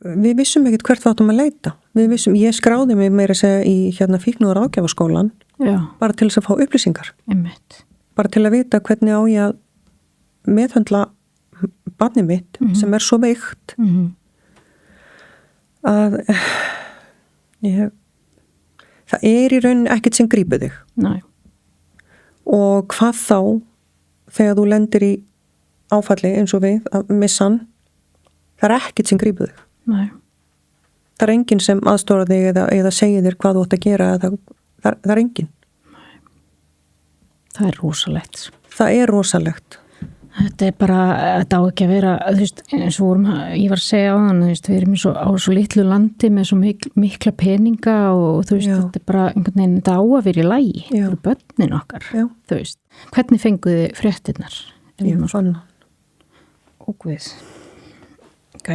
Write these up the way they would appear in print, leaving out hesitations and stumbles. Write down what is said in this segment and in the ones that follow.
við vissum ekkert hvert við áttum að leita. Ég skráði mig meira að segja í fíkn- og ráðgjafaskólan bara til þess að fá upplýsingar. Einmitt. Bara til að vita hvernig á ég að meðhöndla barnið mitt sem svo veikt að það í rauninni ekkert sem grípur þig. Nei. Og hvað þá þegar þú lendir í áfalli eins og við að missa hann, það ekkert sem grípur þig. Nei. Það enginn sem aðstóra þig eða segir þér hvað þú átt að gera, það enginn. Nei. Það rosalegt. Það rosalegt. Þetta bara, þetta á ekki að vera, þú veist, eins og ég var að segja á þann, þú veist, við erum á svo litlu landi með svo mikla peninga og þú veist, þetta bara einhvern veginn, þetta á að vera í lagi fyrir börnin okkar, þú veist. Hvernig fenguðu fréttirnar? Ég fann hann. Ó guð. Ok.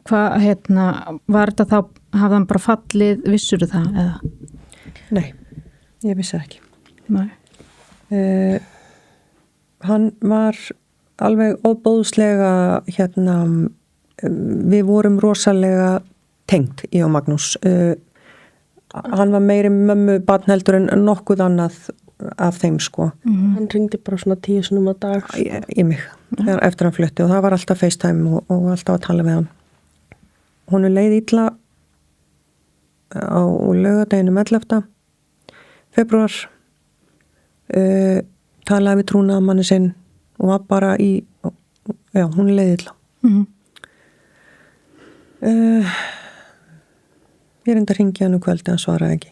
Hvað, var þetta þá, hafði hann bara fallið, vissuru það, eða? Nei, ég vissi ekki. Nei. Hann var alveg óbóðslega við vorum rosalega tengt ég og Magnús. Hann var meiri mömmu barn heldur en nokkuð annað af þeim sko. Hann ringdi bara svona 10 sinnum á dag í mig eftir hann flutti og það var alltaf FaceTime og alltaf að tala við hann. Honum leið illa á laugardeginum 11. febrúar talaði við trúnaðarmanni sinn og var bara hún leið illa. Ég reyndi að hringja hann kvöldi, hann svaraði ekki.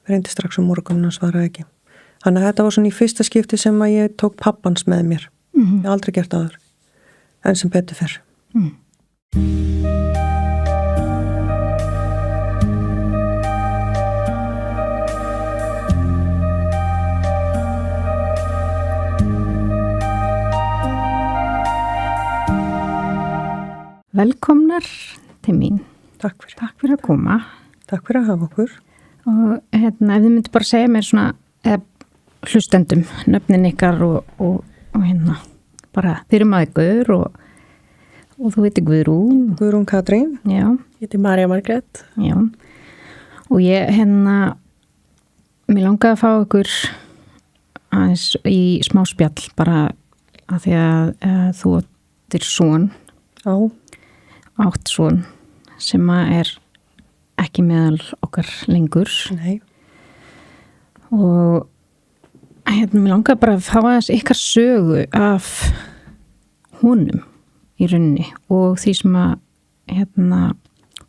Reyndi strax morgun, hann svaraði ekki. Þannig að þetta var svona í fyrsta skipti sem að ég tók pappans með mér. Ég hef aldrei gert áður. En sem betur fer. Velkomnar til mín. Takk fyrir. Takk fyrir að koma. Takk fyrir að hafa okkur. Og ef þið myndi bara segja mér svona hlustendum, nöfnin ykkar og bara þið eru maður og þú veitir Guðrún. Guðrún Katrín. Já. Ég heiti María Margrét. Já. Og ég mér langaði að fá ykkur aðeins í smá spjall bara að því að þú áttir son. Já. Átt son sem er ekki meðal okkar lengur. Nei. Og mér langaði bara að fá aðeins ykkar sögu af honum í rauninni og því sem að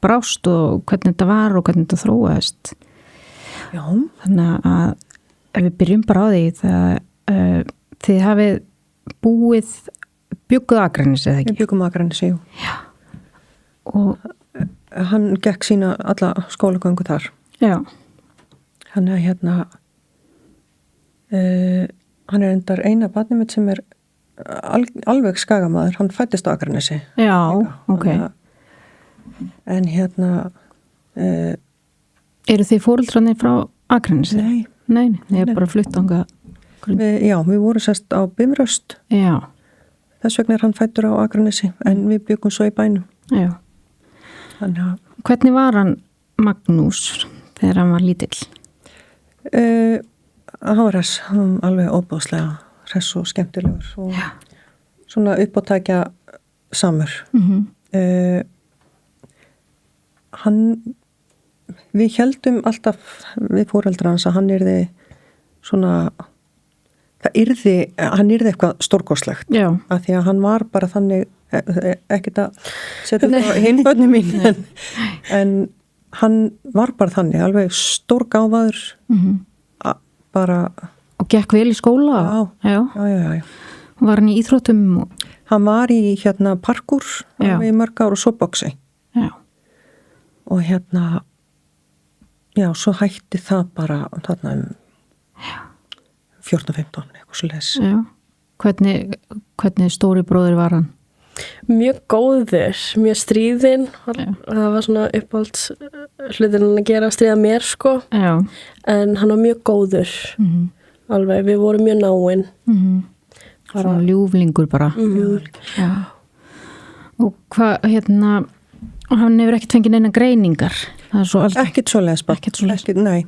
brást og hvernig þetta var og hvernig þetta þróaðist. Já. Þannig að ef við byrjum bara á því það þið hafið bjugguð Akranesi eða ekki? Við bjuggum Akranesi, jú. Já. Og hann gekk sína alla skólagöngu þar. Já. Hann hann endar eina barnið mitt sem alveg skagamaður. Hann fæddist á Akranesi. Já, ok. En eru þið fóreldrarnir frá Akranesi? Nei. Þið er bara flutt ánga. Já, við vorum sest á Bifröst. Já. Þess vegna hann fæddur á Akranesi, en við byggum svo í bænum. Já. Hvernig var hann Magnús þegar hann var lítill? Hann var hress, hann alveg óbúðslega hress og skemmtilegur og svona uppátækja samur. Við heldum alltaf við foreldrar hans að hann yrði svona hann yrði eitthvað stórkostlegt. Já. Af því að hann var bara þannig ekkert að setja það á hinn börnin mín en hann var bara þannig alveg stórgáfaður bara og gekk vel í skóla. Já. Var hann í íþróttum? Hann var í parkour í mörg ár og svo boxi. Já. Og svo hætti það bara þarna 14-15 eitthvað svo les. Já. Hvernig stóri bróðir var hann? Mjög góður, mjög stríðinn. Það var svona uppáhalds hlutin að gera að stríða mér sko. Já. En hann var mjög góður. Alveg, við vorum mjög náin. Svona ljúflingur bara. Já. Og hvað, og hann hefur ekkert fengið neina greiningar? Það er svo aldrei. Ekkert svoleiðis barn. Ekkert svoleiðis. Nei,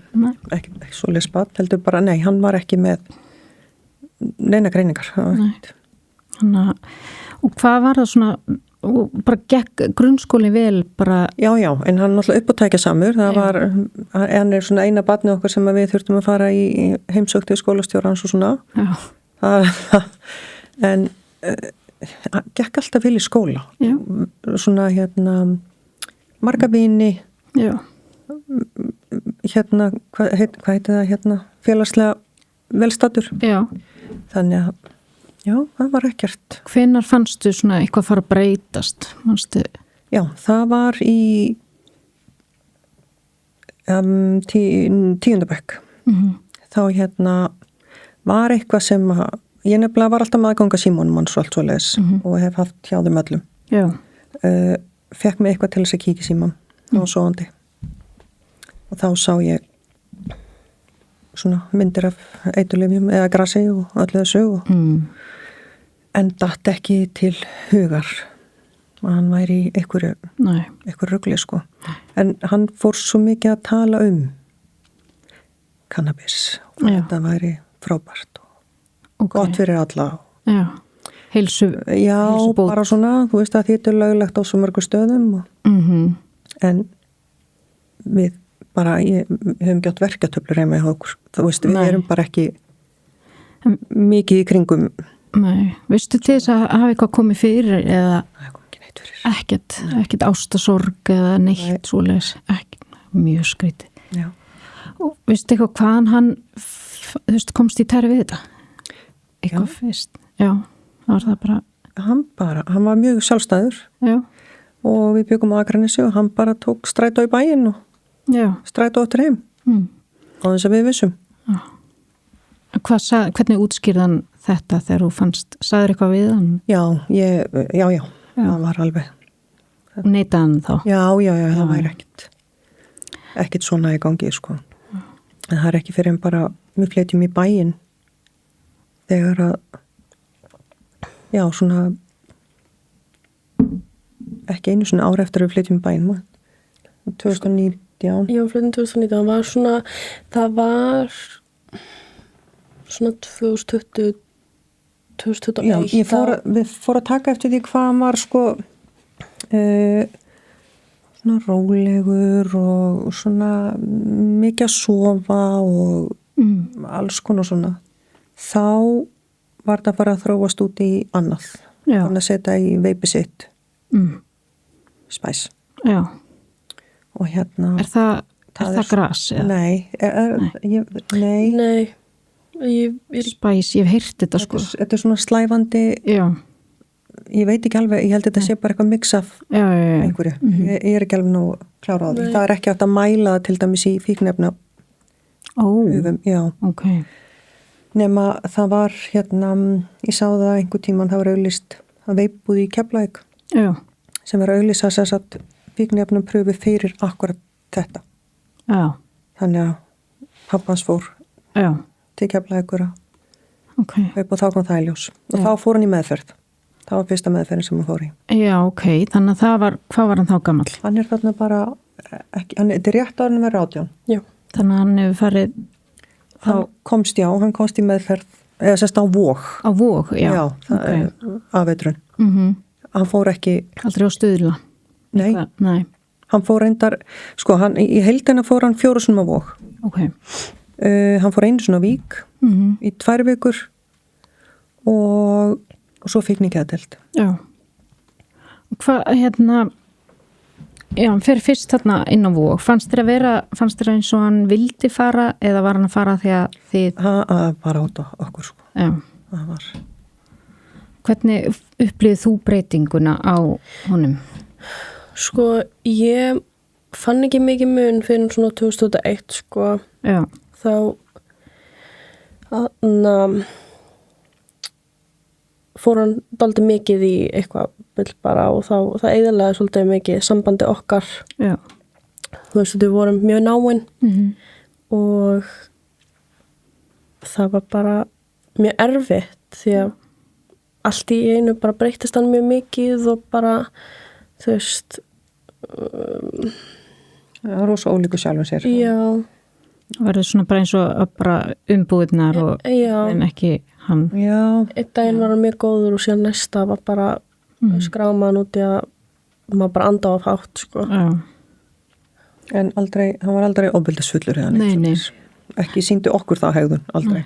ekki svoleiðis barn, heldur bara, nei, hann var ekki með neina greiningar. Nei. Og hvað var það svona, og bara gekk grunnskólinn vel bara? Já, en hann náttúrulega uppátækja samur, hann er svona eina barni okkar sem við þurftum að fara í heimsókn til skólastjórans og svona. Já. En gekk alltaf vel í skóla. Já. Svona marga vini. Já. Hvað heitir það félagslega velstaddur. Já. Þannig að já, það var ekkert. Hvenær fannstu svona eitthvað fara að breytast? Manstu? Já, það var í 10. bekk. Þá var eitthvað sem ég nefnilega var alltaf með að ganga símónum hans og allt svo leis og hef haft hjá þeim öllum. Já. Fekk mig eitthvað til þess að kíkja símón og svoandi. Og þá sá ég svona myndir af eiturlyfjum eða grassi og öllu þessu en datt ekki til hugar að hann væri í einhverju rugli sko. En hann fór svo mikið að tala cannabis og þetta væri frábært og gott fyrir alla. Já. Heilsubót. Bara svona, þú veist að þetta er löglegt á svo mörgu stöðum en við höfum gjátt verkjatöflur heima í okkur. Þú veist, við erum bara ekki mikið í kringum. Nei, veistu til þess að hafa eitthvað komið fyrir eða ekkert ástasorg eða neitt svoleiðis, mjög skrítið. Já. Og veistu eitthvað hvaðan hann komst í tæri við þetta? Eitthvað fyrst. Já, það var það bara. Hann var mjög sjálfstæður. Já. Og við byggum á Akranesi og hann bara tók strætó í bæinn og strætó áttur heim. Á þess að við vissum. Já. Hvernig útskýrðan þetta þegar þú fannst, sagður eitthvað við hann? Já, það var alveg. Og neitaði hann þá? Já, það væri ekkert svona í gangi, sko. En það er ekki fyrir en bara, við flytjum í bæinn þegar að, svona, ekki einu svona ára eftir við flytjum í bæinn, 2019. Já, flytjum 2019, það var svona 2020, 2021. Já, við fórum að taka eftir því hvað hann var sko svona rólegur og svona mikið að sofa og alls konar svona. Þá var það bara að þróast út í annað. Þannig að setja í veipi sitt. Spæs. Já. Og Er það gras? Nei. Nei. Spæs, ég hef heyrt þetta sko. Þetta er svona slæfandi. Já. Ég veit ekki alveg, ég held að þetta sé bara eitthvað mix af einhverju. Ég er ekki alveg nú klára á því. Það er ekki hægt að mæla það til dæmis í fíknefna hufum. Já. Ok. Nema það var ég sá það einhver tíman, það var auglýst að veipbúð í Keflavík. Já. Sem var auglýst að þess að fíknefnum pröfu fyrir akkurat þetta. Já. Þannig að pappans fór til Keflavíkur að veipa og þá kom það í ljós. Og þá fór hann í meðferð. Það var fyrsta meðferðin sem hann fór í. Já, ok. Þannig að hvað var hann þá gamall? Hann er þarna bara, þetta er rétt ára með 18. Já. Þannig að hann hefur farið... Hann komst í meðferð, eða sérst á Vog. Á Vog, já. Já, það er afveitrun. Hann fór ekki... Aldrei á Stuðla? Nei. Hann fór reyndar, sko, í heildina fór hann 4 sinnum á Vog. Ok. Hann fór 1 sinn á Vík í 2 vikur og svo fikk nýkjæðdelt. Já. Hvað, hann fer fyrst þarna inn á Vog. Fannst þér eins og hann vildi fara eða var hann að fara því að þið... Það var át okkur, sko. Já. Það var. Hvernig upplýðið þú breytinguna á honum? Sko, ég fann ekki mikið mun fyrir svona 2001, sko. Já. Þá, fór hann dálítið mikið í eitthvað bull bara og það eyðilega svolítið mikið sambandi okkar. Já. Þú veist, við vorum mjög náin og það var bara mjög erfitt því að allt í einu bara breyttist hann mjög mikið og bara, þú veist, Það er rosa ólíku sjálfum sér. já, Verður svona bara eins og bara umbúðnar og já, en ekki hann. Já, einn daginn var hann mjög góður og síðan næsta var bara skráma hann út í að maður bara anda á hátt, sko. Já. en aldrei, hann var aldrei ofbeldisfullur eða neitt Nei, nei. svoleiðis. Ekki sýndi okkur það hegðun, aldrei.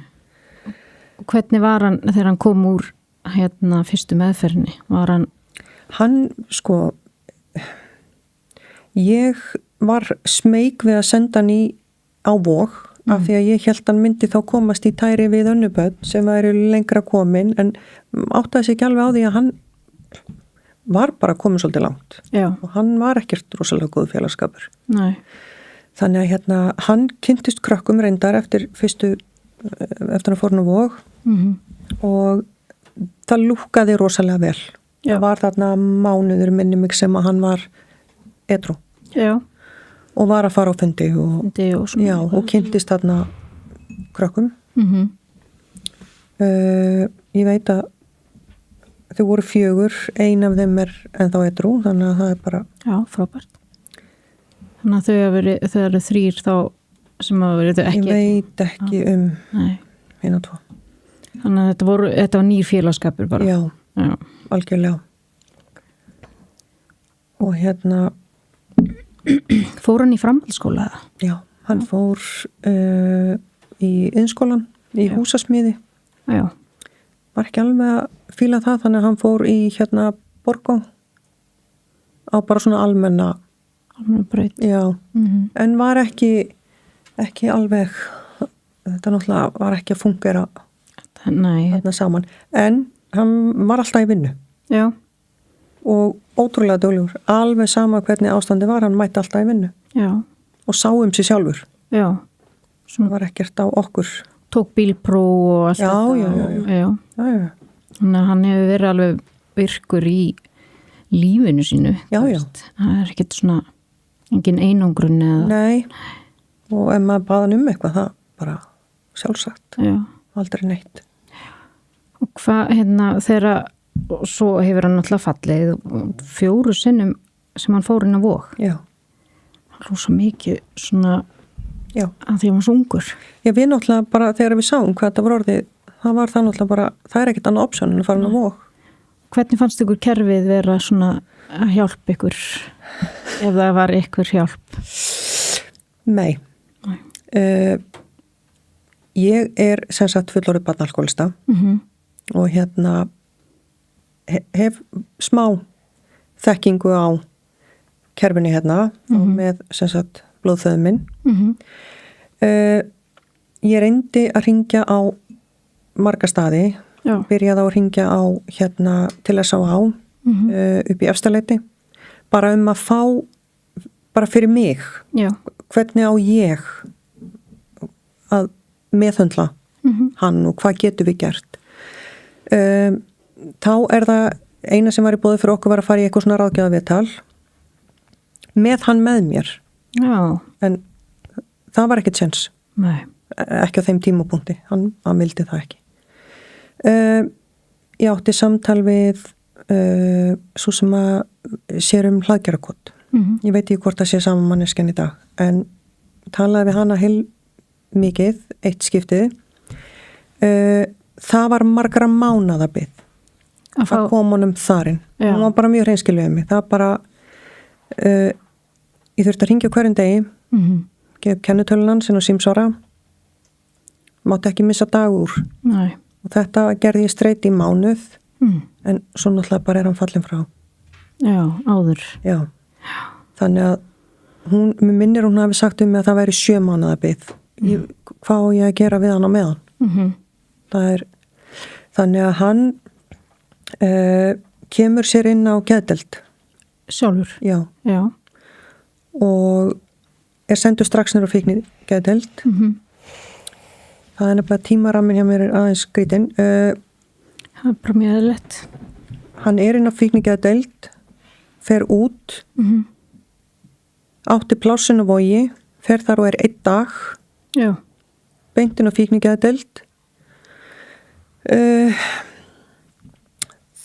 Og hvernig var hann þegar hann kom úr hérna fyrstu meðferðinni? Var hann, Hann, sko, ég var smeyk við að senda hann á Vog af því að ég held hann myndi þá komast í tæri við önnuböld sem væri lengra komin en áttaði sig ekki alveg á því að hann var bara komin svolítið langt já, og hann var ekkert rosalega góð félagskapur. nei, Þannig að hérna, hann kynntist krökkum reyndar eftir hann fór hann á Vog og það lúkkaði rosalega vel. Já. Það var þarna mánuður minni mig sem að hann var edrú já, og var að fara á fundi og, þetta er svona. já, og kynntist þarna krökkum. Ég veit að þau voru 4, ein af þeim er ennþá edrú, þannig að það er bara, Já, frábært. Þannig að þau eru 3 þá sem hafa verið ekki. ég veit ekki Nei, einu og 2. þannig að þetta var nýr félagskapur bara. Já, Já. algjörlega. Og hérna, Fór hann í framhaldsskóla? já, hann fór í iðnskólan, í Já. húsasmiði. Já, Var ekki alveg að fíla það, þannig að hann fór í hérna Borgó á bara svona almenna, alveg braut. já, en var ekki alveg, þetta náttúrulega var ekki að fungera Nei, þarna saman, en hann var alltaf í vinnu já, og ótrúlega duglegur, alveg sama hvernig ástandi var, hann mætti alltaf í vinnu já, og sá sig sjálfur, já. það var ekkert á okkur. Tók bílpró og allt Já, þetta. já, já. Já. Já, já, Þannig að hann hefur verið alveg virkur í lífinu sínu. Já, þú já. veist. Það er ekkert svona engin einangrun eða. nei, og ef maður baða hann eitthvað, það bara sjálfsagt, Já. aldrei neitt. Og hvað, hérna, þegar svo hefur hann alltaf fallið 4 sinnum sem hann fór inn á Vog. Já, Hann rosa mikið svona já. að því að hann var svo ungur. Já, við náttúrulega bara þegar við sáum hvað þetta var orðið, það var það náttúrulega bara, það er ekkert annað option en að fara hann á Vog. Hvernig fannst ykkur kerfið vera svona að hjálpa ykkur ef það var ykkur hjálp? Nei. Nei. Ég er sem sagt fullorðið barnalkoholista og hérna hef smá þekkingu á kerfinu hérna og með sem sagt blóðþöðum minn. Ég reyndi að ringja á marga staði, Já. byrjaði á að ringja á hérna til S.A.A. Upp í Efstaleiti, bara að fá, bara fyrir mig, Já. hvernig á ég að meðhöndla hann og hvað getum við gert. Þá er það eina sem var í boði fyrir okkur var að fara í eitthvað svona ráðgjafaviðtal með hann með mér, Já. en það var ekkert séns, Nei. ekki á þeim tímapunkti, hann vildi það ekki. Ég átti samtal við svo sem að sér hlaðgerðarkot. Ég veit ekki hvort það sé saman manneskjan í dag, en talaði við hana heil mikið, eitt skiptið. Það var margra mánaða bið að koma honum þarinn. Já. Hún var bara mjög hreinskilið um mig. Það bara, ég þurfti að hringja hverjum degi, gefa upp kennitölunum sinna og símsvara, mátti ekki missa dag úr. Nei. Og þetta gerði ég streit í mánuð, en svo náttúrulega bara er hann fallin frá. Já, áður. Já. Þannig að mér minnir hún hafi sagt um mig að það væri 7 mánaða bið. Hvað á ég að gera við hann á meðan? Það er, þannig að hann kemur sér inn á geðdeild. Sjálfur? Já. Já. Og er sendur strax nýr á fíkni geðdeild. Það er nefnilega tímarammin hjá mér er aðeins skrítinn. Það er bara mjög lett. Hann er inn á fíkni geðdeild, fer út, átti plássinu Vogi, fer þar og er 1 dag, Já. beint inn á fíkni geðdeild.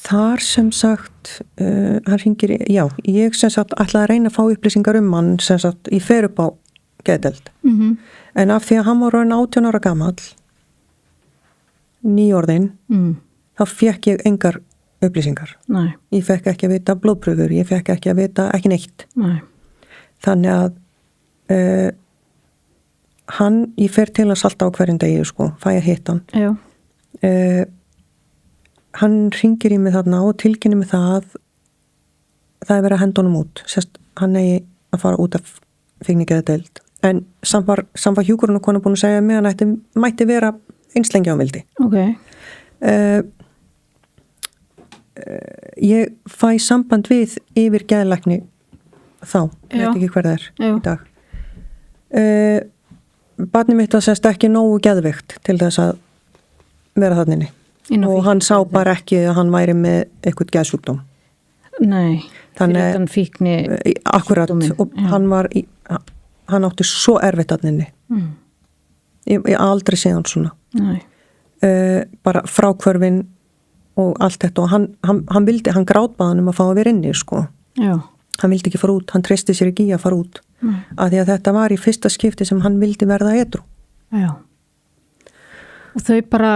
þar sem sagt, hann hringir, ég sem sagt ætlaði að reyna að fá upplýsingar hann sem sagt í fer upp á geðdeild. En af því að hann var orðinn 18 ára gamall, nýorðinn, þá fekk ég engar upplýsingar. Nei. Ég fekk ekki að vita blóðpröfur, ég fekk ekki að vita ekki neitt. Nei. Þannig að ég fer til að salta á hverjum degi, sko, fæ að hitta hann. Já. Hann hringir í mig þarna og tilkynni mig það er verið að henda honum út. Sérst, hann eigi að fara út af fíknigeðdeild. En samt var hjúkurinn og kona búin að segja mig hann mætti vera einslengi á vildi. Ok. Ég fæ samband við yfir geðlækni þá, veit ekki hver það er í dag. Barnið mitt var sérst ekki nógu geðveikt til þess að vera þannig. Og hann sá bara ekki að hann væri með eitthvað geðsjúkdóm. Nei, fyrir þann fíkni akkurat, og hann átti svo erfitt þannig. Ég aldrei séð hann svona. Nei. Bara frákvörfin og allt þetta, og hann grátbaði hann að fá að vera inni, sko. Já. Hann vildi ekki fara út, hann treysti sér ekki að fara út. Af því að þetta var í fyrsta skipti sem hann vildi verða edrú. Já. Og þau bara,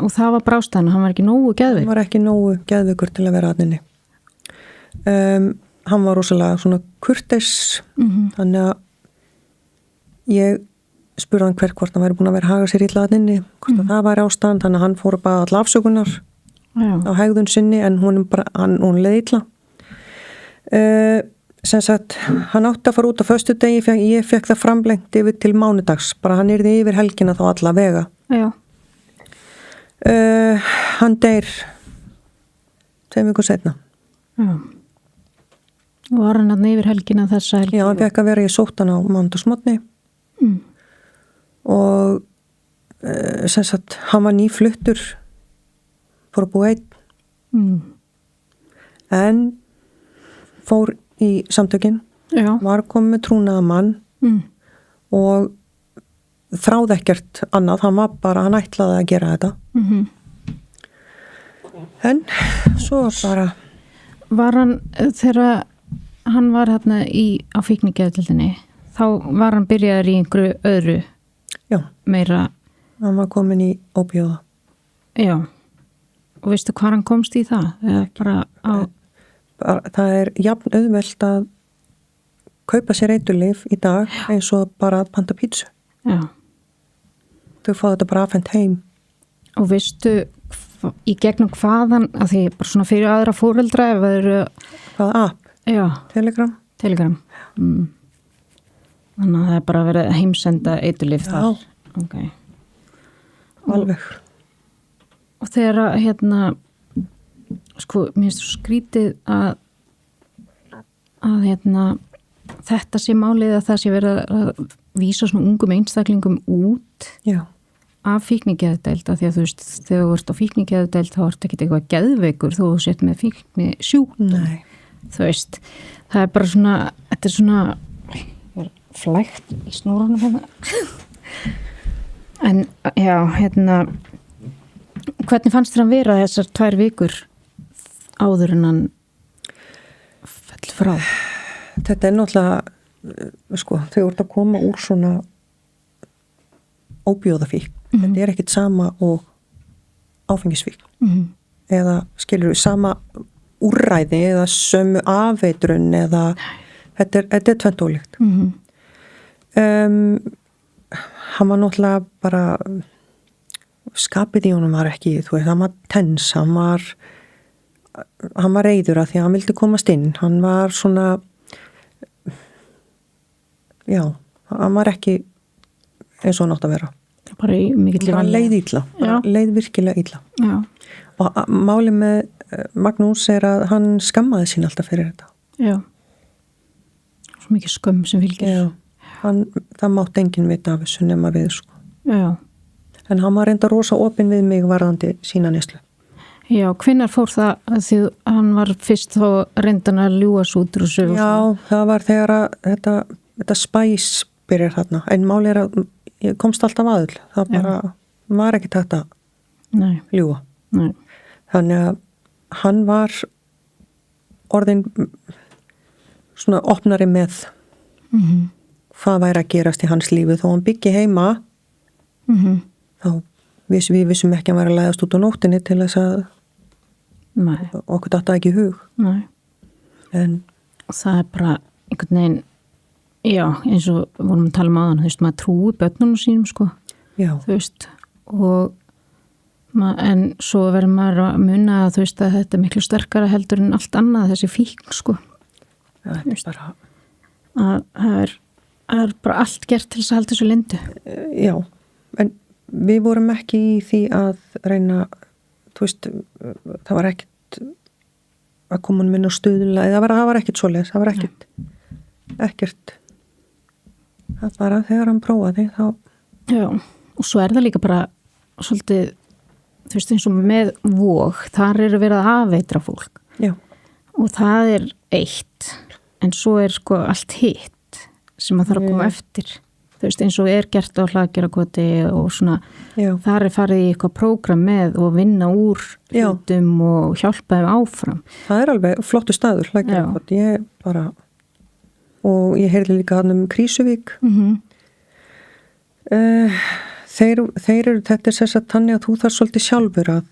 og það var brástæðan, hann var ekki nógu geðveikur. Hann var ekki nógu geðveikur til að vera aðninni. Hann var rosalega svona kurteis, þannig að ég spurði hann hvort hann væri búin að vera að haga sér illa aðninni, hvort að það væri ástand, þannig að hann fór að baða all afsökunar á hegðun sinni, en hún leið illa. Sem sagt, hann átti að fara út á föstudegi, ég fekk það framlengt yfir til mánudags, bara hann yrði yfir helgina þá alla vega. Já. Hann deyr 2 vikur seinna. Já. Og var hann yfir helgina þessa helgina? Já, hann fekk að vera í sóttan á mánudagsmorgni. Og sem sagt, hann var nýfluttur, fór að búa einn. En fór í samtökin, var komið með trúnaða mann og þráði ekkert annað, hann ætlaði að gera þetta. En svo bara... Var hann, þegar hann var hérna á fíknigeðdeildinni, þá var hann byrjaður í einhverju öðru? Já. Meira? Hann var komin í ópíóða. Já. Og veistu hvað hann komst í það? Eða bara á... Það er jafn auðvelt að kaupa sér eiturlyf í dag eins og bara að panta pítsu. Já. Þau fá þetta bara afhent heim. Og veistu í gegnum hvaðan, að því bara svona fyrir aðra fóreldra ef það eru... Hvaða app? Já. Telegram? Telegram. Þannig að það er bara verið að heimsenda eiturlyf þar. Já. Ok. Alveg. Og þegar sko, mér finnst svo skrítið að þetta sé málið að það sé verið að vísa svona ungum einstaklingum út af fíknigeðdeild, af því að þú veist, þegar þú ert á fíknigeðdeild þá ert ekki eitthvað geðveikur þú sett með fíknisjúkdóm. Nei. Þú veist, það er bara svona, þetta er svona flækt í snúrunum hérna. En já, hvernig fannst þér að vera þessar 2 vikur áður en hann fell frá? Þetta er náttúrulega, sko, þau voru að koma úr svona ópíóðafík. Þetta er ekkit sama og áfengisfík. Eða skilur við sama úrræði eða sömu afeitrun eða þetta er tvennt ólíkt. Hann var náttúrulega bara skapið í honum var ekki, þú veist, hann var tens, hann var reiður að því að hann vildi komast inn, hann var svona hann var ekki eins og hann átt að vera. Bara í mikill hann leið illa, leið virkilega illa. Já. Og málið með Magnús er að hann skammaði sín alltaf fyrir þetta. Já. Svo mikið skömm sem fylgir. Já. Það mátt enginn vita af þessu nema við, sko. Já. En hann var reynda rosa opinn við mig varðandi sína neyslu. Já, hvenær fór það því hann var fyrst þá reyndan að ljúga sútur og sögur? Já, það var þegar að þetta spæs byrjar þarna. En máli er að ég komst alltaf aðall. Það bara var ekki takt að ljúga. Nei. Þannig að hann var orðin svona opnari með hvað væri að gerast í hans lífi. Þó hann byggi heima þá við vissum ekki að hann væri að læðast út á nóttinni til þess að okkur datta ekki í hug. Nei. En það bara einhvern veginn, já, eins og vorum að tala um áðan, þú veist, maður trúi börnunum sínum, sko, já, þú veist, og en svo verður maður að muna að þú veist að þetta er miklu sterkara heldur en allt annað, þessi fíkn, sko. það er bara, Að það er bara allt gert til þess að halda þessu lindu. já, en við vorum ekki í því að reyna, þú veist, það var ekkert að koma hann minna á stuðla, það var ekkert svoleiðis, það var ekkert það bara þegar hann prófaði þá. Já, og svo er það líka bara svolítið, þú veist, eins og með Vog, þar eru verið að afveitra fólk. Já. Og það er eitt, en svo er sko allt hitt sem að þarf að koma eftir. Þú veist, eins og er gert á Hlaðgerðarkoti og svona, Já. þar er farið í eitthvað prógram með og vinna úr hlutum og hjálpa þeim áfram. Það er alveg flottu staður, Hlaðgerðarkoti, ég bara, og ég heyrði líka hann Krísuvík. Þeir eru, þetta er þess að tannig að þú þarf svolítið sjálfur að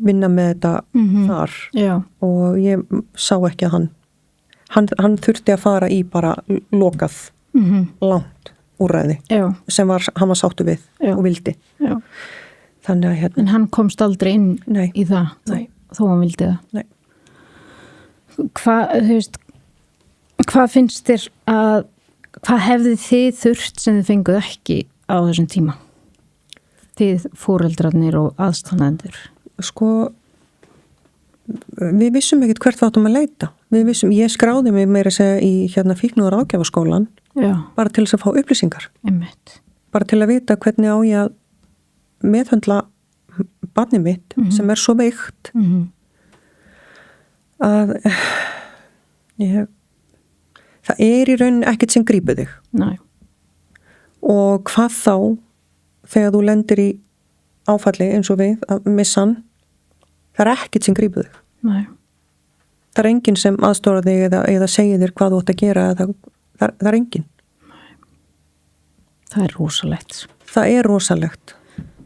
vinna með þetta þar. Já. Og ég sá ekki að hann þurfti að fara í bara lokað langt úrræði sem hann var sáttu við og vildi. Já. Þannig að En hann komst aldrei inn í það þó hann vildi það. Nei. Hvað finnst þér að, hvað hefði þið þurft sem þið fenguð ekki á þessum tíma? Þið foreldrarnir og aðstæðendur. Sko, við vissum ekkert hvert þáttum að leita. Ég skráði mig meira að segja í fíkn- og ráðgjafaskólan bara til þess að fá upplýsingar. Einmitt. Bara til að vita hvernig á ég að meðhöndla barnið mitt sem er svo veikt að það er í rauninni ekkert sem grípur þig. Nei. Og hvað þá þegar þú lendir í áfalli eins og við að missa hann, það er ekkert sem grípur þig. Nei. Það er enginn sem aðstóra þig eða segir þér hvað þú átt að gera, það er enginn. Nei. Það er rosalegt. Það er rosalegt.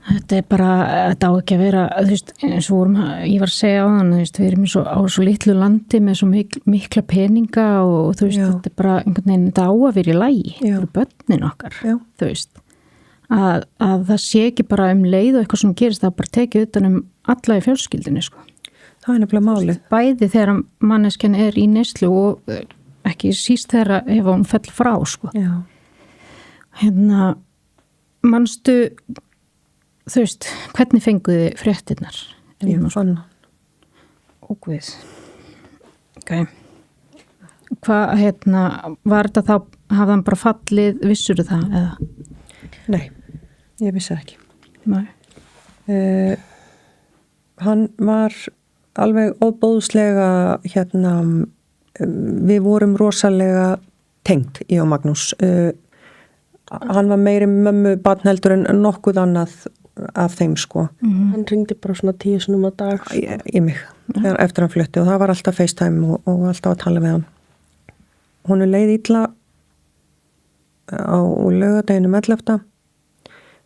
Þetta er bara, þetta á ekki að vera, þú veist, eins og ég var að segja á þann, þú veist, við erum á svo litlu landi með svo mikla peninga og þú veist, þetta er bara einhvern veginn, þetta á að vera í lagi fyrir börnin okkar, þú veist, að það sé ekki bara leið og eitthvað sem gerist, það bara tekið utan alla í fjölskyldinu, sko. Það er nefnilega málið. Bæði þegar manneskjan er í neyslu og ekki síst þegar ef hún fell frá, sko. Já. Manstu, þú veist, hvernig fenguði fréttirnar? Ég fann hann. Ó guð. Ok. Hvað, var þetta þá, hafði hann bara fallið, vissur það, eða? Nei, ég vissi ekki. Nei. Hann var alveg óbóðslega, við vorum rosalega tengt, ég og Magnús. Hann var meiri mömmu barnheldur en nokkuð annað af þeim, sko. Hann ringdi bara svona 10 sinnum á dag. Í mig, eftir hann flutti og það var alltaf FaceTime og alltaf að tala við hann. Hún leið illa á laugardeginum 11.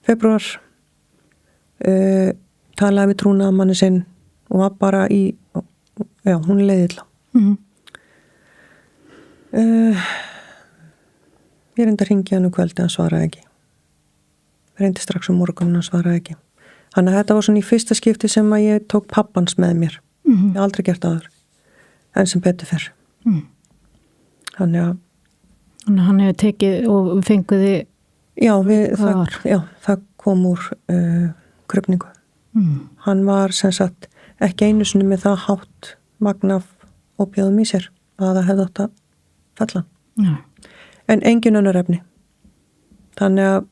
febrúar, talaði við trúnaðarmanni sinn og var bara hún leið illa. Ég reyndi að ringja hann kvöldi, hann svaraði ekki. Ég reyndi strax morgun, hann svaraði ekki. Þannig að þetta var svona í fyrsta skipti sem að ég tók pappans með mér. Ég hef aldrei gert áður. En sem betur fyrr. Þannig að hann hefur tekið og fenguði það kom úr krupningu. Hann var sem sagt ekki einu sinni með það hátt magn af ópíóðum í sér að það hefði átt að falla. Já. En engin önnur efni. Þannig að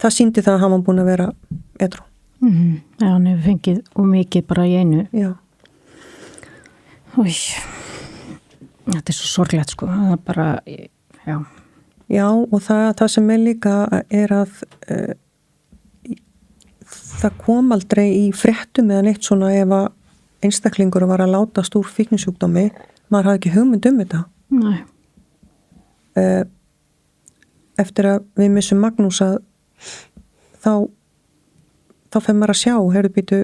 það sýndi það að hann var búin að vera edrú. Já, hann hefur fengið og mikið bara í einu. Já. Új, þetta er svo sorglegt, sko. Það er bara, já. Já, og það sem er líka er að það kom aldrei í fréttum eða neitt svona ef að einstaklingur var að látast úr fíknisjúkdómi, maður hafði ekki hugmynd þetta. Nei. Eftir að við missum Magnús að þá fer maður að sjá, heyrðu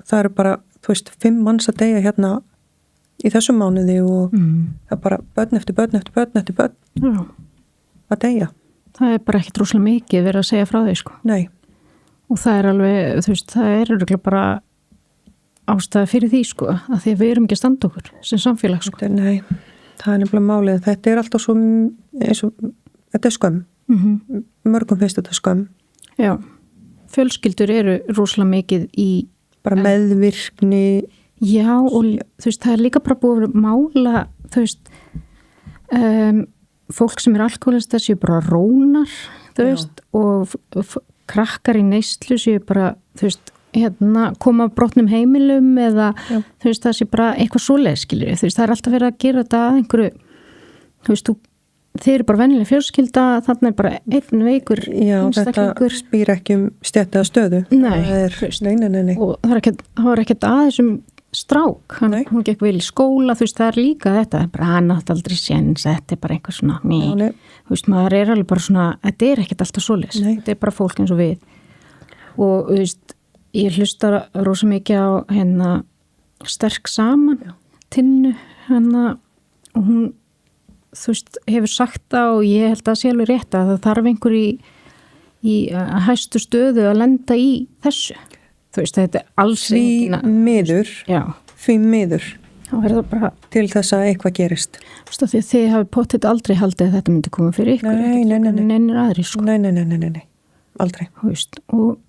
það eru bara, 5 manns að deyja hérna í þessum mánuði og það er bara börn eftir börn Já. að deyja. Það er bara ekkit rosalega mikið verið að segja frá því, sko. Nei. Og það er alveg, það er örugglega bara ástæða fyrir því, sko, að því að við erum ekki að standa okkur sem samfélag, sko. Nei, það er nefnilega málið. Þetta er alltaf svo eins og, þetta er skömm. Mörgum finnst þetta skömm. Já. Fjölskyldur eru rosalega mikið í bara meðvirkni. Já, og það er líka bara búið að mála, fólk sem er alkoholista séu bara rónar, og krakkar í neyslu séu bara, koma brotnum heimilum eða, það sé bara eitthvað svoleið, skilur. Það er alltaf verið að gera þetta að einhverju, þeir eru bara venjuleg fjölskylda, þannig er bara einn veikur einstaklingur. Þetta spýr ekki stjættaða stöðu. Nei. Nei. Og það var ekkert að þessum strák, hún gekk vel í skóla, það er líka þetta, bara hann átt aldrei séns, þetta er bara einhver svona, maður er alveg bara svona, þetta er ekkert alltaf svoleiðis, þetta er bara fólk eins og við. Og ég hlusta rosa mikið á Sterk saman, Tinnu, og hún hefur sagt það og ég held að sé alveg rétt að það þarf einhver í hæstu stöðu að lenda í þessu. Þetta er alls því miður bara, til þess að eitthvað gerist. Því þið hafi pottet aldrei haldið að þetta myndi koma fyrir ykkur. Nei. Aðri, sko. Nei, aldrei. Og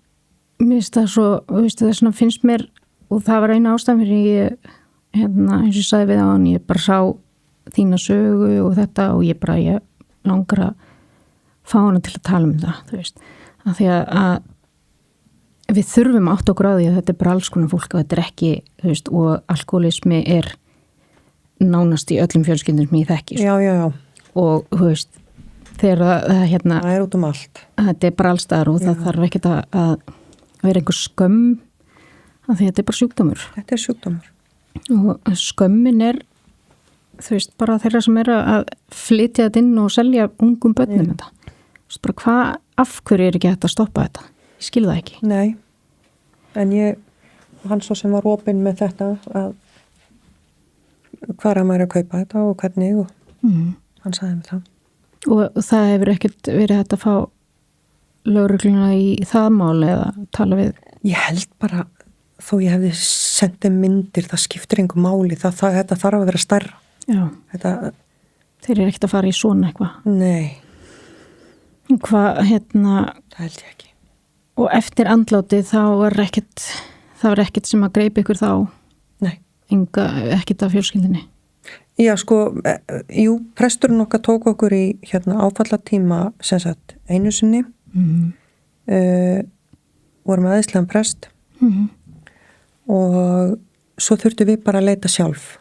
mér finnst það svo, það svona finnst mér, og það var eina ástæðan fyrir ég, eins og ég sagði við á hann, ég bara sá þína sögu og þetta og ég langar að fá hana til að tala um það, af því að við þurfum átt okkur á því að þetta er bara alls konar fólk og þetta er ekki, og alkoholismi er nánast í öllum fjölskyldum sem ég þekki. Já. Og þegar það er út allt. Þetta er bara allstaðar og það þarf ekki að vera einhver skömm, af því þetta er bara sjúkdómur. Þetta er sjúkdómur. Og skömmin er bara þeirra sem er að flytja þetta inn og selja ungum börnum þetta. Bara af hverju er ekki hægt að stoppa þetta? Ég skil það ekki. Nei, en hann svo sem var opinn með þetta að hvar að maður að kaupa þetta og hvernig og hann sagði mér það. Og það hefur ekkert verið hægt að fá lögregluna í það máli eða tala við? Ég held bara, þó ég hefði sendið myndir, það skiptir einhver máli, þetta þarf að vera stærra. Já, þeir eru ekkert að fara í svona eitthvað. Nei. Hvað, það held ég ekki. Og eftir andlátið þá var ekkert sem að greipa ykkur þá? Nei. Ekkert af fjölskyldinni? Já, presturinn okkar tók okkur í áfallatíma sem sagt einu sinni. Vorum aðeinslegan prest og svo þurftum við bara að leita sjálf.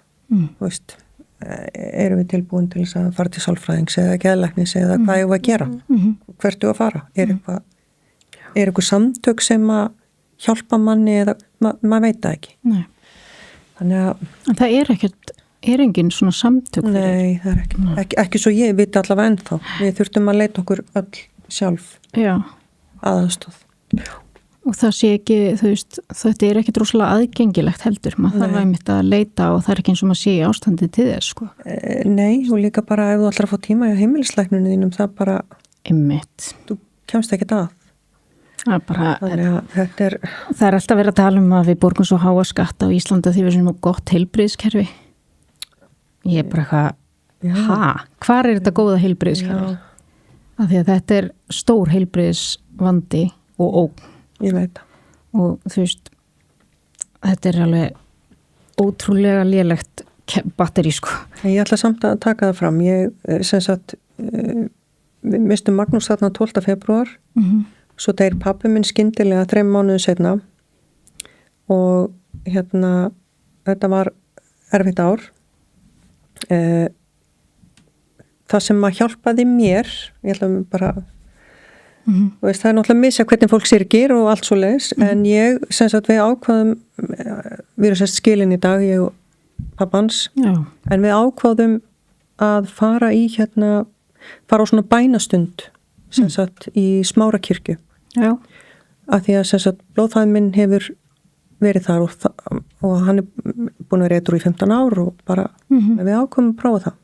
Erum við tilbúin til þess að fara til sálfræðings eða geðlæknis eða hvað ég var að gera? Hvert að fara? Er eitthvað samtök sem að hjálpa manni eða maður veit það ekki. Nei. Þannig að en það er engin svona samtök fyrir? Nei, það er ekki svo ég viti allavega ennþá. Við þurftum að leita okkur öll sjálf. Já. Aðstoð. Og það sé ekki, þetta er ekki droslega aðgengilegt heldur. Maður þarf einmitt að leita og það er ekki eins og maður sé í ástandi til þess, sko. Nei, og líka bara ef þú ætlar að fá tíma í heimilislæknunum þínum, það bara einmitt. Þú kemst ekki að. Það er alltaf verið að tala um að við borgum svo háa skatta á Íslanda því við erum gott heilbrigðiskerfi. Ég er bara hvar er þetta góða heilbrigðiskerfi? Af því að þetta er stór heilbrigðisvandi og ógn. Ég veit það. Og þetta er alveg ótrúlega lélegt batteri, sko. Ég ætla samt að taka það fram. Við mistum Magnús þarna 12. febrúar. Svo deyr pabbi minn skyndilega 3 mánuðum seinna og þetta var erfitt ár. Það sem að hjálpaði mér, ég ætla bara Þú veist, það er náttúrulega missa hvernig fólk syrgir og allt svo leiðis, en ég, sem sagt, við ákvaðum, við erum sérst skilin í dag, ég og pappans, en við ákvaðum að fara fara á svona bænastund, sem sagt, í Smárakirkju. Já. Af því að, sem sagt, blóðfæðin minn hefur verið þar og hann er búin að vera edrú í 15 ár og bara, við ákvaðum að prófa það.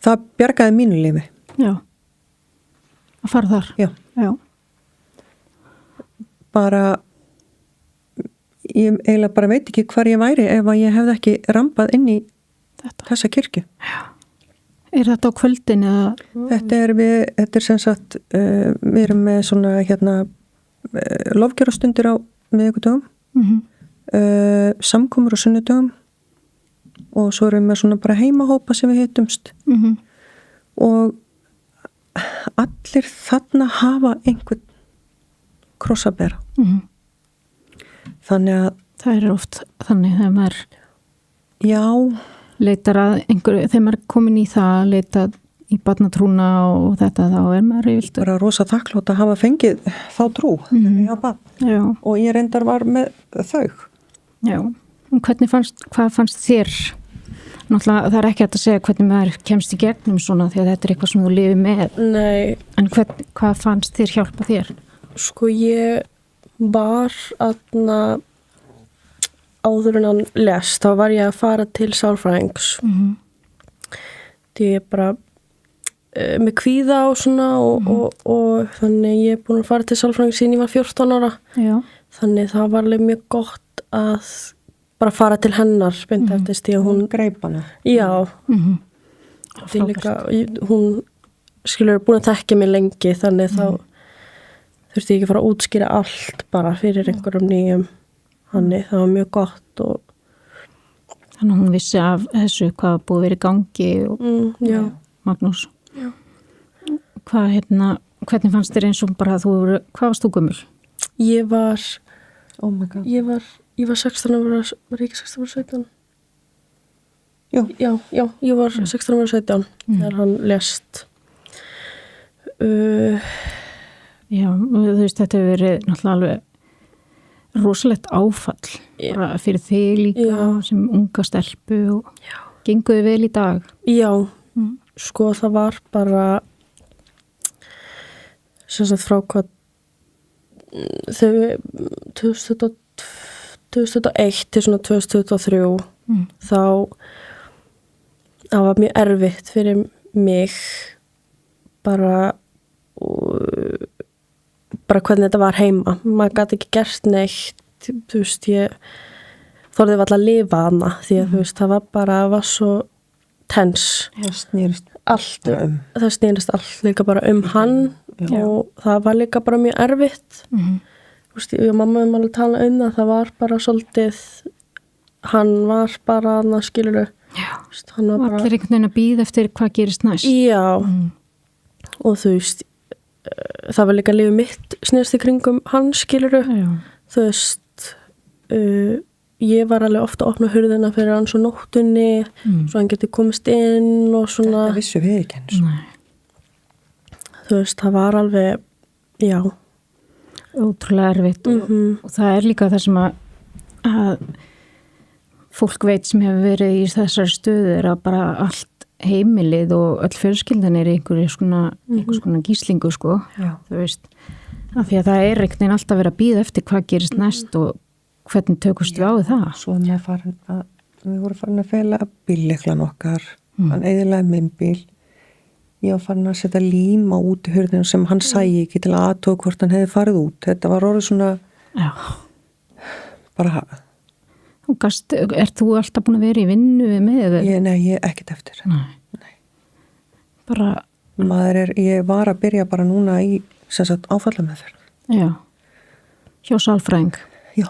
Það bjargaði mínu lífi. Já. Að fara þar? Já. Bara, ég eiginlega bara veit ekki hvar ég væri ef að ég hefði ekki rampað inn í þessa kirkju. Já. Er þetta á kvöldin eða? Þetta er sem sagt, við erum með svona lofgjörastundir á miðvikudögum, samkomur á sunnudögum og svo erum við með svona bara heimahópa sem við hittumst og allir þarna hafa einhvern kross að bera. Þannig að það er oft þannig þegar maður leitar að einhverju, þegar maður er komin í það, leitar í barnatrúna og þetta, þá er maður yfirlt. Bara rosa þakklát að hafa fengið þá trú og ég reyndar var með þau. Já, hvað fannst þér? Náttúrulega það er ekki hægt að segja hvernig maður kemst í gegnum svona því að þetta er eitthvað sem þú lifir með. Nei. En hvað fannst þér hjálpa þér? Sko ég var áður en hann lest, þá var ég að fara til sálfræðings. Því ég bara með kvíða og svona og þannig ég er búin að fara til sálfræðings síðan ég var 14 ára. Já. Þannig það var alveg mjög gott að bara fara til hennar beint eftir því að hún greip hana. Já. Því líka, hún skilur búin að þekkja mig lengi þannig þá þurfti ég ekki að fara að útskýra allt bara fyrir einhverjum nýjum. Þannig það var mjög gott og þannig hún vissi af þessu hvað búið verið í gangi og Magnús. Já. Hvernig fannst þér eins og bara hvað varst þú gömul? Ég var oh my god. Ég var 16 ára, var ég ekki 16 ára 17? Já, ég var 16 ára 17 þegar hann lést. Já, þú veist, þetta hefur verið náttúrulega alveg rosalegt áfall bara fyrir þig líka sem unga stelpu og genguði vel í dag. Já, sko það var bara sem sagt frá hvað þegar 2001 til svona 2023 þá það var mjög erfitt fyrir mig bara hvernig þetta var heima. Maður gæti ekki gert neitt, þú veist, ég þorði alltaf að lifa hana því að þú veist, það var svo tens. Það snýrist allt það snýrist allt líka bara hann og það var líka bara mjög erfitt. Þú veist, ég og mamma alveg tala það var bara svolítið hann var bara annað skilur hann var allir einhvern veginn að bíða eftir hvað gerist næst. Já og þú veist það var líka lífið mitt snýrst í kringum hann skiluru. Þú veist ég var alveg ofta að opna hurðina fyrir hann svo nóttunni svo hann geti komist inn og svona. Þetta vissu við ekki eins. Þú veist það var alveg ótrúlega erfitt og það er líka það sem að fólk veit sem hefur verið í þessari stöðu er að bara allt heimilið og öll fjölskyldan er einhvers konar gíslingu sko. Þú veist, af því að það er einhvern veginn alltaf verið að bíða eftir hvað gerist næst og hvernig tökust við á það. Svo við vorum farin að fela bíllyklan okkar, hann eyðilaði minn bíl, ég var farin að setja líma út í hurðinu sem hann sæi ekki til að aðtók hvort hann hefði farið út. Þetta var orðið svona bara Er þú alltaf búin að vera í vinnu með? Nei, ég ekkert eftir. Nei. Bara ég var að byrja bara núna í sem sagt áfallameðferð. Já. Hjá sálfræðing. Já.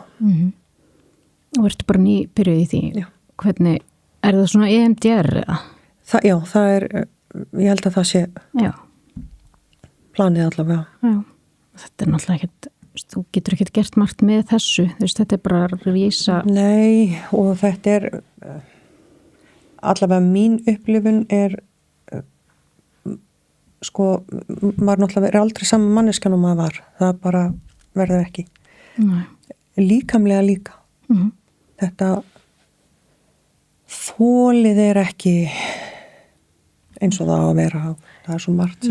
Og ertu bara byrjuð í því? Já. Hvernig, er það svona EMDR eða? Já, það er, ég held að það sé planið allavega. Já. Þetta er náttúrulega ekkert þú getur ekkert gert margt með þessu þú veist, þetta er bara að vísa. Nei, og þetta er allavega mín upplifun er sko, maður náttúrulega er aldrei saman manneskjan og maður var, það bara verður ekki. Nei. Líkamlega líka. Þetta þolið er ekki eins og það á að vera. Það er svo margt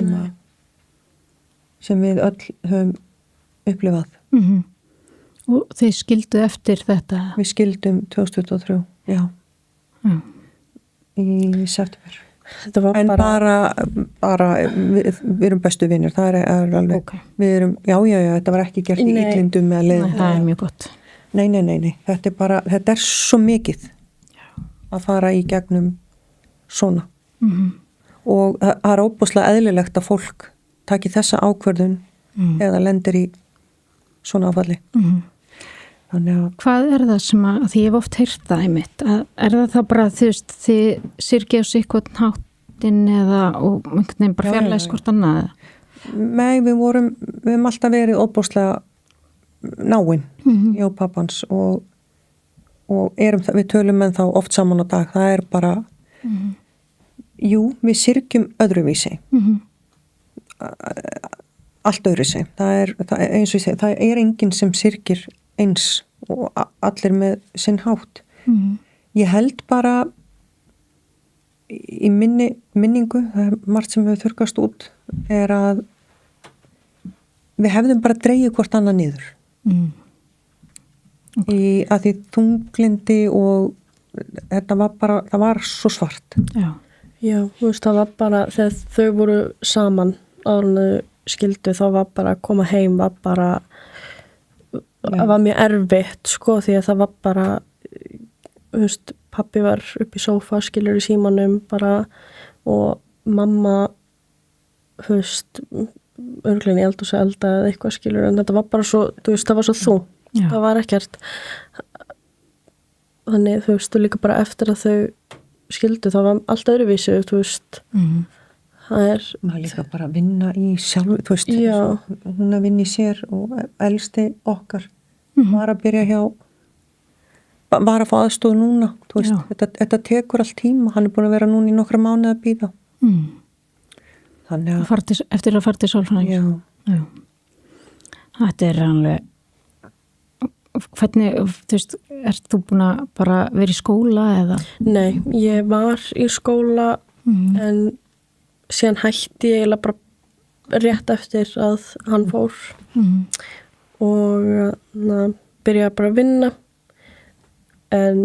sem við öll höfum upplifað. Og þið skildu eftir þetta? Við skildum 2023, já. Í september. Þetta var En bara við erum bestu vinir, það er alveg, Okay. við erum, já, þetta var ekki gert í illindum með leið. Það er mjög gott. Nei, þetta er svo mikið að fara í gegnum svona. Og það er óbúslega eðlilegt að fólk taki þessa ákvörðun eða lendir í svona áfalli. Þannig að Hvað er það sem að því ég hef oft heyrt það einmitt, að er það bara þið syrgið á sikkvotn háttinn eða og einhvern veginn bara fjarlægst hvort annað? Nei, við höfum alltaf verið óbúslega náin, ég og pappans og við tölum en þá oft saman á dag, það er bara jú, við syrgjum öðruvísi allt öðruvísi, það er eins og ég segi, það er enginn sem syrgir eins og allir með sinn hátt. Ég held bara í minningu, það er margt sem hefur þurrkast út, er að við hefðum bara dregið hvort annað niður. Í að því þunglindi og þetta var bara, það var svo svart. Já, þú veist, það var bara þegar þau voru saman árunni skildu, þá var bara að koma heim var bara það var mjög erfitt, sko, því að það var bara þú veist, pappi var upp í sófa, skilur í símanum bara og mamma þú veist, örglinni í eldhúsi elda eða eitthvað, skilur, en þetta var bara svo, þú veist, það var svo þungt, það var ekkert þannig, þú veist, og líka bara eftir að þau skildu, það var allt öðruvísi, þú veist það er maður líka bara að vinna í sjálf, þú veist, hún að vinna í sér og elsti okkar var að byrja hjá var að fá aðstoð núna, þú veist, þetta tekur allt tíma, hann er búin að vera núna í nokkra mánuði að bíða. Þannig að eftir að fara til sálfræðings. Já. Þetta er alveg hvernig, þú veist, ert þú búin að bara vera í skóla eða? Nei, ég var í skóla en síðan hætti ég eiginlega bara rétt eftir að hann fór og byrjaði bara að vinna en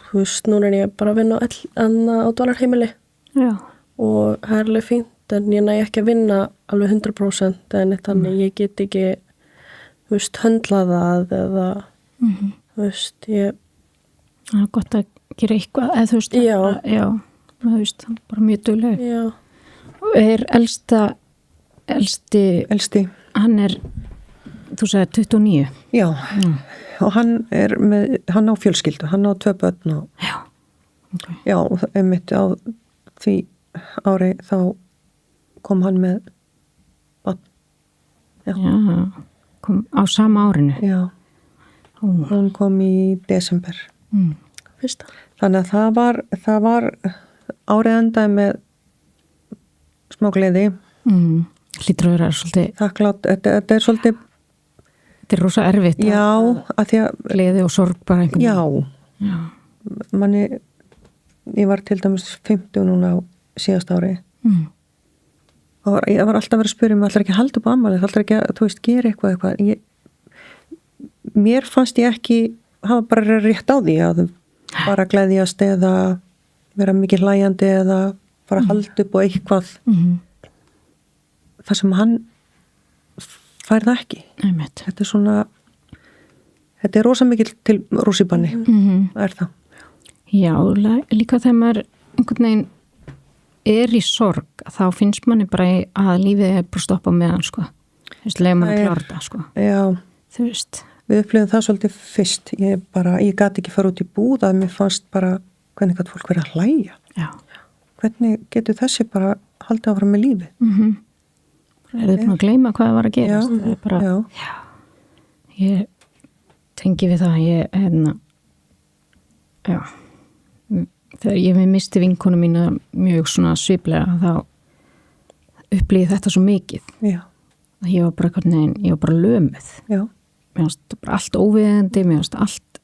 þú veist, núna er ég bara að vinna á dvalarheimili og það er alveg fínt en ég næ ekki að vinna alveg 100% en þannig ég get ekki þú veist, höndla það eða þú veist, ég það er gott að gera eitthvað eða þú veist, þú veist, bara mjög dugleg. Er elsti hann er, þú sagði 29? Já, og hann á fjölskyldu, hann á 2 börn og já, einmitt á því ári þá kom hann með barn. Já, kom á sama árinu? Já, hann kom í desember. Fyrsta. Þannig að það var árið endaði með smá gleði. Hlýtur að vera svolítið þakklátt, þetta er svolítið þetta er rosa erfitt já, að því að gleði og sorg bara einhvern manni, ég var til dæmis 50 núna á síðast ári og ég var alltaf verið að spyrja mig, ætlar ekki að halda upp á afmælið, ætlar ekki að, þú veist, gera eitthvað mér fannst ég ekki hafa bara rétt á því að bara gleðjast eða vera mikið hlæjandi eða bara halda upp á eitthvað það sem hann fær það ekki. Þetta er svona þetta er rosa mikil til rússibanni það er það. Já, líka þegar maður einhvern veginn er í sorg þá finnst manni bara að lífið er bara stoppa með hann, sko. Þú veist, leiður mann að klára það, sko. Já. Þú veist. Við upplifum það svolítið fyrst. Ég gat ekki fara út í búð að mér fannst bara hvernig gat fólk verið að hlæja. Já. Hvernig getur þessi bara haldið áfram með lífið? Er þið búin að gleyma hvað það var að gerast? Já, það er bara, já. Ég tengi við það, þegar ég misti vinkonu mína mjög svona sviplega þá upplýði þetta svo mikið. Já. Ég var bara lömuð. Já. Mér fannst bara allt óviðandi, mér fannst allt,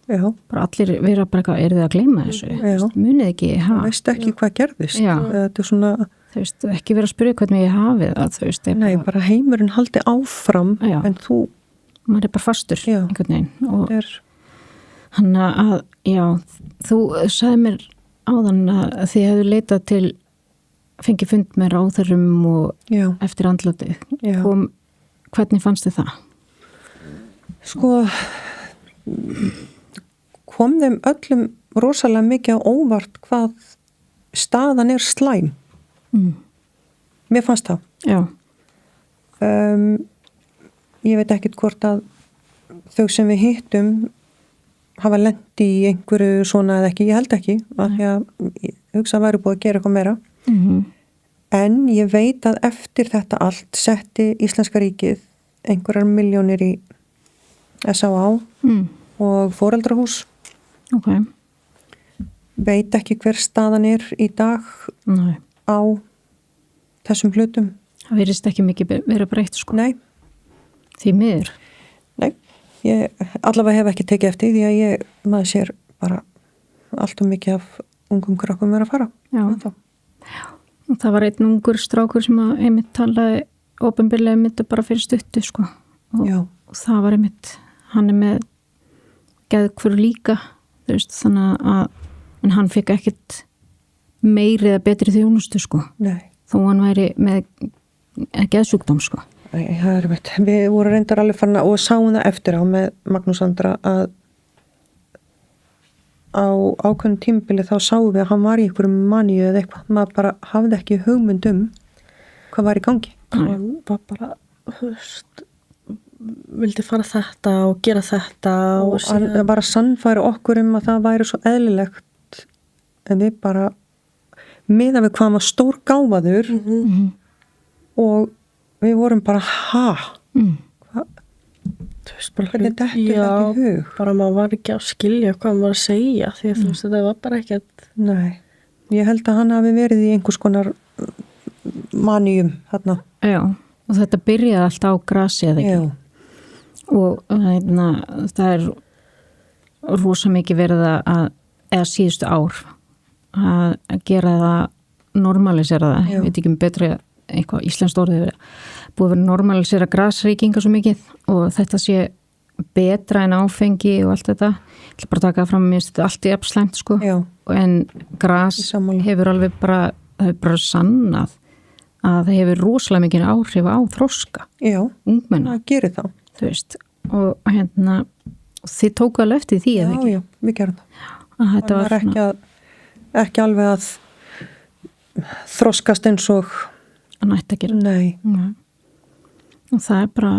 Já. bara allir vera bara eitthvað, eru þið að gleyma þessu? Já. Munið ekki, Þú veist ekki hvað gerðist. Já. Þetta svona, þú veist, ekki vera að spyrja hvernig ég hafið það, þú veist. nei, bara heimurinn haldi áfram, Já. en þú, Maður er bara fastur, Já. einhvern veginn. Og er, að, já, þú sagði mér áðan að þið hefðu leitað til, fengið fund með ráðherrum og já, eftir andlátið. Já. Hvernig fannst þið það? sko, kom þeim öllum rosalega mikið á óvart hvað staðan er slæm. Mér fannst það. Já, Ég veit ekkert hvort að þau sem við hittum hafa lent í einhverju svona eða ekki, ég held ekki, af því að ég hugsa að væri búið að gera eitthvað meira. En ég veit að eftir þetta allt setti Íslenska ríkið einhverjar milljónir í S.A.A. Og foreldrahús. ok. Veit ekki hver staðan er í dag Nei. á þessum hlutum. Það verðist ekki mikið vera breytt, sko. Nei, Því miður. nei, ég allavega hef ekki tekið eftir því að maður sér bara allt og mikið af ungum krakkum vera að fara. Já. Ennþá. Og það var einn ungur strákur sem að einmitt talaði opinberlega einmitt bara fyrir stuttu, sko. Já. Og það var einmitt, hann er með geðhverfu líka, þú veist, þannig að en hann fikk ekkit meiri eða betri þjónustu, sko. Nei. Þó hann væri með geðsjúkdóm, sko. Nei, það er veit. Við vorum reyndar alveg farin og sáum það eftir á með Magnús Andra að á ákveðnum tímabili þá sáum við að hann var í einhverjum maníu eða eitthvað. Maður bara hafði ekki hugmynd hvað var í gangi. Hann var bara, þú veist, vildi fara þetta og gera þetta Og hann var að sannfæra okkur að það væri svo eðlilegt en við bara miðað við hvað hann var stór gáfaður og við vorum bara hvað? þú veist, bara Hvernig dettur þetta í hug? bara maður var ekki að skilja hvað hann var að segja því að þú veist, þetta var bara ekkert Nei, ég held að hann hafi verið í einhvers konar maníum þarna. Já, og þetta byrjaði allt á grasi eða ekki. Já, Og það er rosa mikið verið eða síðustu ár að gera það normalisera það, ég veit ekki betra eitthvað íslenskt orðið búið að vera normalisera grasreikinga svo mikið og þetta sé betra en áfengi og allt þetta ég ætla bara að taka það fram, mér finnst þetta allt í slæmt, sko. Já. En gras Sammála. hefur alveg bara það hefur bara sannað að það hefur rosalega mikið áhrif á þroska já, ungmenna, það gerir það. þú veist, og og þið tóku alveg eftir því eða ekki? Já, við gerum það. Að þetta Það var var ekki alveg að þroskast eins og að nætt að gera. nei, Nei. Og það er bara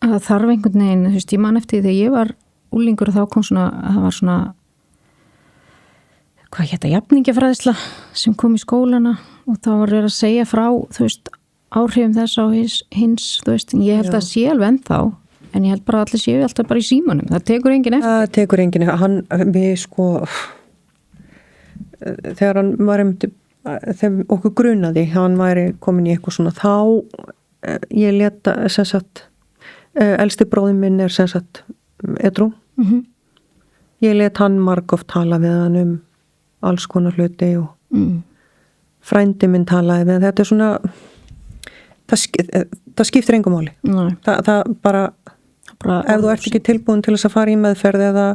að það þarf einhvern veginn, þú veist, ég man eftir því þegar ég var úlingur og þá kom svona, að það var svona hvað hétta, jafningjafræðisla sem kom í skólana og þá var verið að segja frá, þú veist, áhrifum þess á hins, þú veist, ég held að sé alveg ennþá, en ég held bara að allir séu alltaf bara í símanum, það tekur enginn eftir. það tekur enginn, við sko þegar hann var þegar okkur grunaði hann væri komin í eitthvað svona þá ég leta sem sagt elsti bróðin minn er sem sagt edrú ég let hann margoft tala við hann alls konar hluti og frændi minn talaði við þetta er svona það skiptir engum máli. Það bara ef þú ert ekki tilbúin til þess að fara í meðferð eða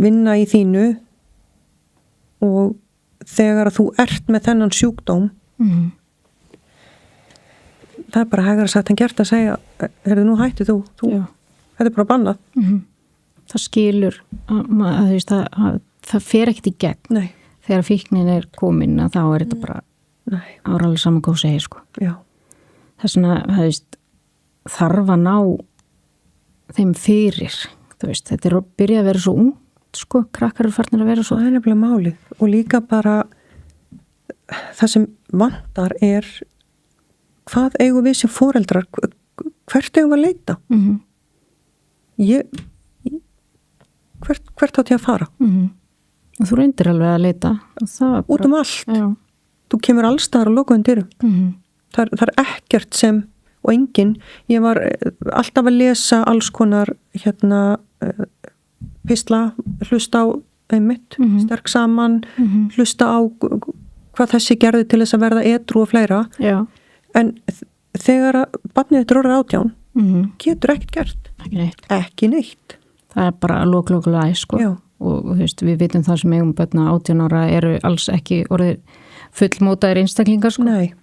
vinna í þínu og þegar að þú ert með þennan sjúkdóm það er bara hægara sagt en gert að segja heyrðu nú hætti þú þetta er bara bannað það skilur að það fer ekkert í gegn. Nei. Þegar fíknin er komin að þá er þetta bara áralega saman góð segir, sko. Já. Það er svona, það veist, þarf að ná þeim fyrir, þú veist, þetta er að byrja að vera svo ungt, sko, krakkar eru farnir að vera svo. Það er nefnilega málið og líka bara það sem vantar er hvað eigum við sem foreldrar hvert eigum við að leita hvert átt ég að fara og þú reyndir alveg að leita út allt þú kemur allstaðar og lokaðum dyrum. Það er ekkert sem, og enginn, ég var alltaf að lesa alls konar pistla, hlusta á einmitt, sterk saman, hlusta á hvað þessi gerði til þess að verða edrú og fleira. Já. En þegar að barnið þetta orðið 18, getur ekkert gert. Ekki neitt. Það er bara lók-lókulega sko. Já. Og þú veist, við vitum það sem eigum börna 18 ára eru alls ekki orðið fullmótaðir einstaklingar sko. Nei.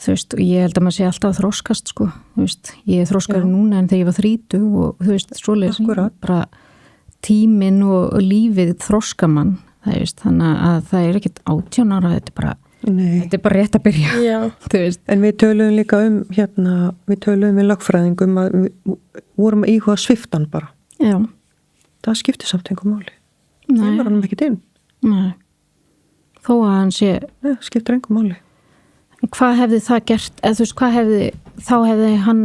Þú veist, og ég held að maður sé alltaf að þroskast sko. Þú veist, ég er þroskari núna en þegar ég var 30 og þú veist, svoleiðis bara tíminn og lífið þroskamann, það veist, þannig að það er ekkert 18 ára, þetta er bara rétt að byrja. Já. Þú veist. En við töluðum líka við töluðum við lögfræðingum að við vorum að íhuga sviftan bara. Já. Það skiptir samt einhver máli. Nei. Það var hann ekki inn. Nei. Þó að hann sé... Nei, skiptir einhver máli. Hvað hefði það gert, eða þú veist, þá hefði hann,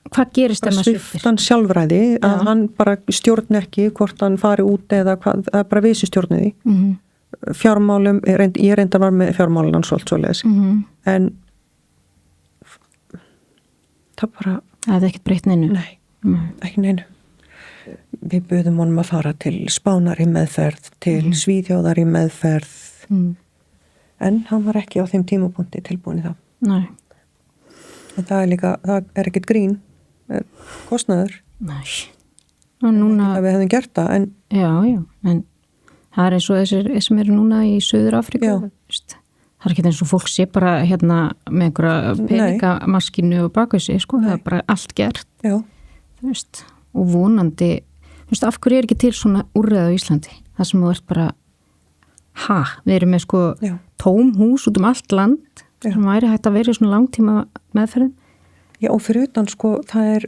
hvað gerist ef maður sviftir? Sviftan sjálfræði, að hann bara stjórn ekki hvort hann fari út eða hvað, það er bara vissi stjórniði. Fjármálum, ég reyndar var með fjármálun hans svoleiðis. En það bara... Það hefði ekkert breytt neinu? Nei, ekki neinu. Við buðum honum að fara til Spánar í meðferð, til Svíþjóðar í meðferð, en hann var ekki á þeim tímapunkti tilbúin í það. Nei. En það er líka, það er ekkert grín, kostnaður. Nei. Og núna... Við hefðum gert það, en... Já, en það er eins og þessir sem eru núna í Suður Afríku. Það er ekki eins og fólk sé bara hérna með einhverja peningamaskinu og baku sig, sko. Það er bara allt gert. Já. Þú veist, og vonandi, þú veist, af hverju er ekki til svona úrræði á Íslandi? Það sem þú ert bara, við erum með sko tóm hús út allt land, sem væri hægt að vera í svona langtíma meðferðin. Já, og fyrir utan sko, það er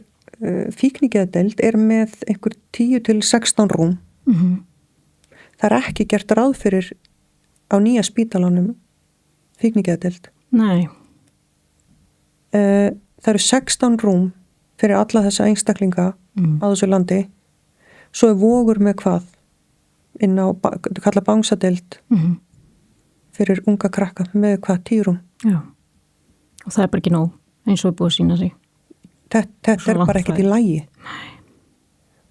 fíknigeðdeild er með einhver 10 til 16 rúm. Það er ekki gert ráð fyrir á nýja spítalanum fíknigeðdeild. Nei. Það eru 16 rúm fyrir alla þessa einstaklinga á þessu landi. Svo er vogur með hvað inn á, kalla bangsadeild fyrir unga krakka með hvað 10 rúm. Já. Og það er bara ekki nóg eins og er búið að sína sig. Þetta er bara ekkert í lagi. Nei.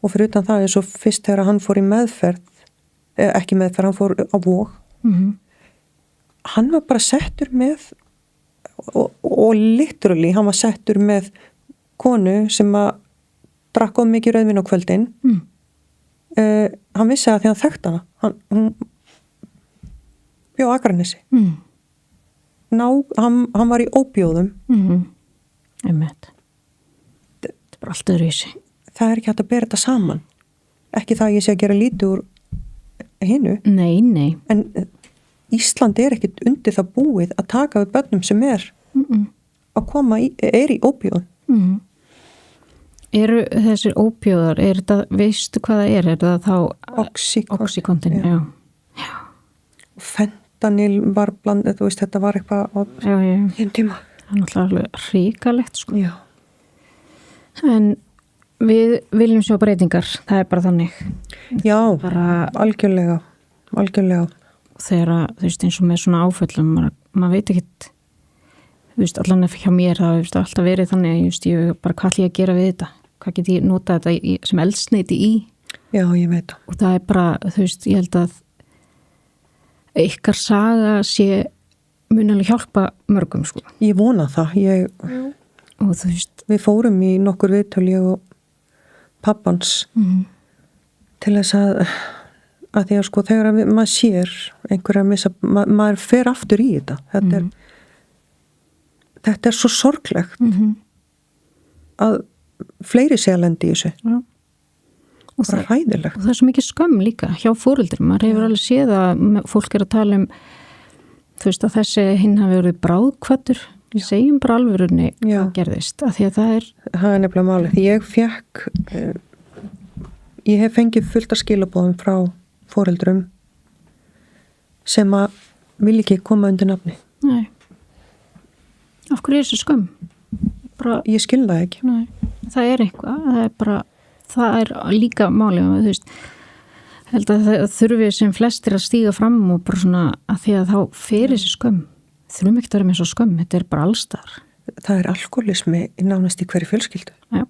Og fyrir utan það eins og fyrst þegar hann fór í meðferð, ekki meðferð, hann fór á vog. Hann var bara settur með og literally hann var settur með konu sem að drakk of mikið rauðvín á kvöldin. Hann vissi að því hann þekkt hana. Hún bjó á Akranesi. Hann var í ópíóðum. Einmitt. Þetta er bara allt öðru í sig. Það er ekki hægt að bera þetta saman. Ekki það að ég sé að gera lítið úr hinu. Nei. En Ísland er ekkit undir það búið að taka við börnum sem er að koma er í ópíóðum. Eru þessir ópíóðar, veistu hvað það er? Er það þá Oxycontin? Já. Fentanyl var blandið, þú veist, þetta var eitthvað á hinn tíma. Það er náttúrulega ríkalegt, sko. Já. En við viljum sjá breytingar, það er bara þannig. Já, algjörlega. Þegar, þú veist, eins og með svona áföllum, maður veit ekkert, þú veist, allan ef hjá mér, það hefur alltaf verið þannig, ég bara hvað ætla ég að gera við þetta? Hvað get ég notað þetta sem eldsneyti í? Já, ég veit það. Og það er bara, þú veist, ég held að ykkar saga sé munilega hjálpa mörgum, sko. Ég vona það. Og þú veist, við fórum í nokkur viðtöl, ég og pappans til þess að því að sko þegar maður sér einhverja missa, maður fer aftur í þetta. Þetta er svo sorglegt að fleiri sé að lendi í þessu. Já. Og það er hræðilegt. Og það er svo mikið skömm líka hjá foreldrum. Maður hefur alveg séð að fólk er að tala þú veist að þessi hinn hafi verið bráðkvættur. Segjum bara alvörunni hvað gerðist. Að því að það er nefnilega málið. Ég hef fengið fullt af skilabóðum frá foreldrum sem að vil ekki koma undir nafni. Nei. Af hverju er þessi skömm? Ég skil það ekki. Nei. Það er eitthvað. Það er líka málið. Þú veist, held að það þurfi sem flestir að stíga fram og bara svona að því að þá fer þessi skömm. þurfum ekki að vera með svo skömm, þetta er bara allstar. Það er alkoholismi nánast í hverju fjölskyldu. Já,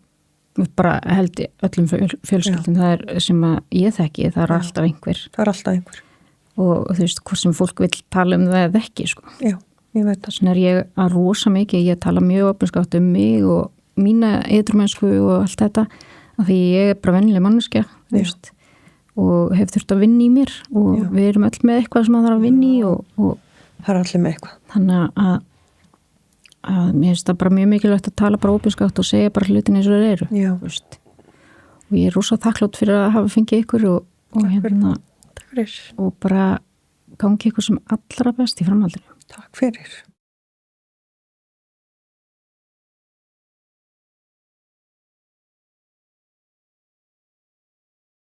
bara held í öllum fjölskyldum, það er sem að ég þekki, það er alltaf einhver. Það er alltaf einhver. Og þú veist, hvort sem fólk vill tala um það eða ekki, sko. Já, ég veit það. Þess vegna er ég að rosa mikið, ég tala mjög opinskátt um mig og mína eiturmennsku og allt þetta, af því ég er bara vennileg manneskja, þú veist, og hef þurft að vinna í mér og við erum öll með eitthvað sem það þarf að vinna í og það er allir með eitthvað. Þannig að mér finnst það bara mjög mikilvægt að tala bara opinskátt og segja bara hlutin eins og þeir eru. Já. Veist. Og ég er rosa þakklátt fyrir að hafa fengið ykkur og hérna og bara gangi ykkur sem allra best í framhaldinu. Takk fyrir.